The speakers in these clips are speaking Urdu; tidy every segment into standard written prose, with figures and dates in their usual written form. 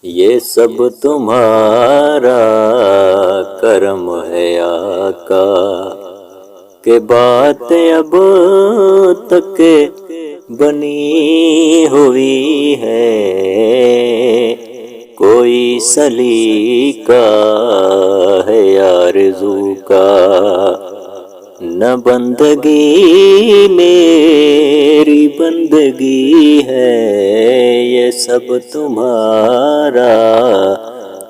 یہ سب تمہارا کرم ہے آقا کہ بات اب تک بنی ہوئی ہے، کوئی سلیقہ ہے آرزو کا، نہ بندگی میری بندگی ہے، یہ سب تمہارا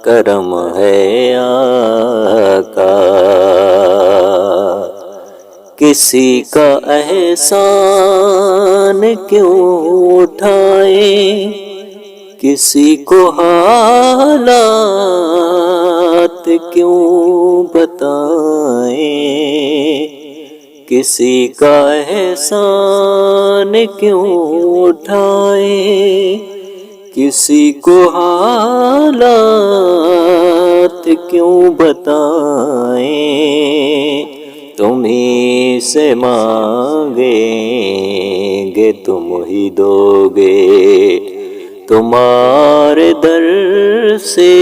کرم ہے آقا۔ کسی کا احسان کیوں اٹھائیں، کسی کو حالات کیوں بتائیں، کسی کا احسان کیوں اٹھائیں، کسی کو حالات کیوں بتائیں، تمہیں سے مانگیں گے تم ہی دو گے، تمہارے در سے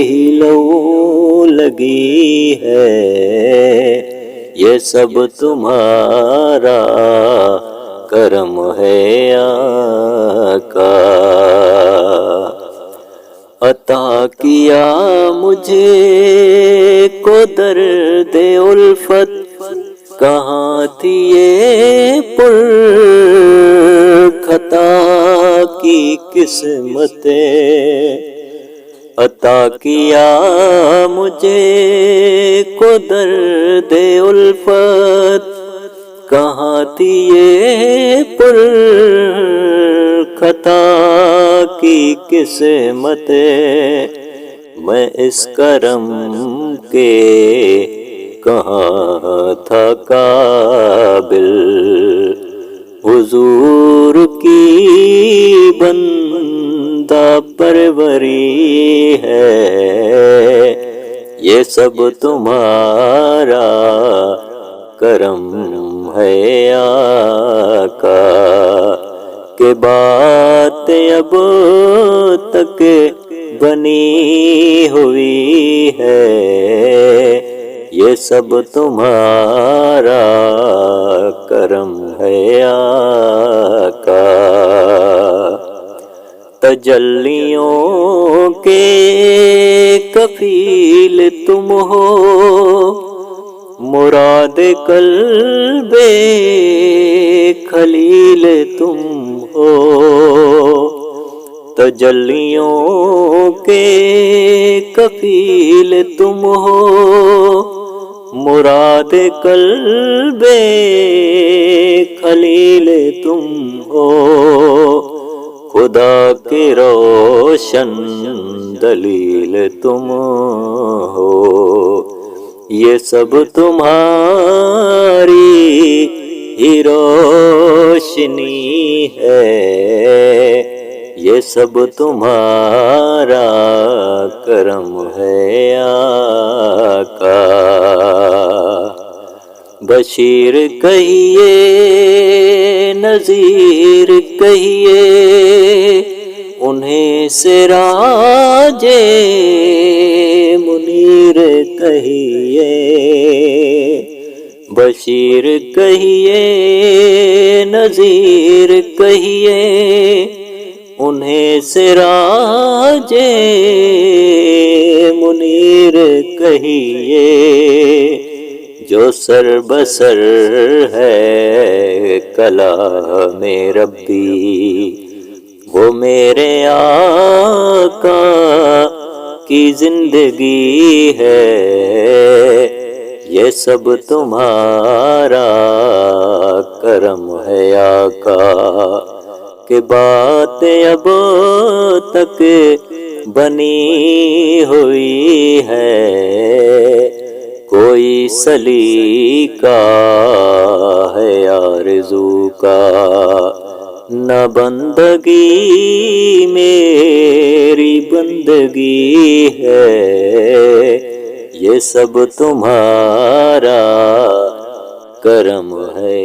ہی لو لگی ہے، یہ سب تمہارا کرم ہے آقا۔ عطا کیا مجھے کو درد الفت، کہاں تھی یہ پر خطا کی قسمتیں، عطا کیا مجھے کو درد الفت، کہاں تھی یہ پر خطا کی قسمتیں، میں اس کرم کے کہاں تھا قابل، حضور کی بندہ پروری ہے، یہ سب تمہارا کرم ہے آقا کہ بات اب تک بنی ہوئی ہے، یہ سب تمہارا کرم ہے آقا۔ تجلیوں کے کفیل تم ہو، مراد قلب خلیل تم ہو، تجلیوں کے کفیل تم ہو، مراد قلب خلیل تم ہو، خدا کے روشن دلیل تم ہو، یہ سب تمہاری ہی روشنی ہے، یہ سب تمہارا کرم ہے آقا۔ بشیر کہیے نذیر کہیے، انہیں سراج منیر کہیے، بشیر کہیے نذیر کہیے، انہیں سراج منیر کہیے، جو سر بسر ہے کلام ربی، وہ میرے آقا کی زندگی ہے، یہ سب تمہارا کرم ہے آقا کہ بات اب تک بنی ہوئی ہے، کوئی سلیقہ ہے آرزو کا، نہ بندگی میری بندگی ہے، یہ سب تمہارا کرم ہے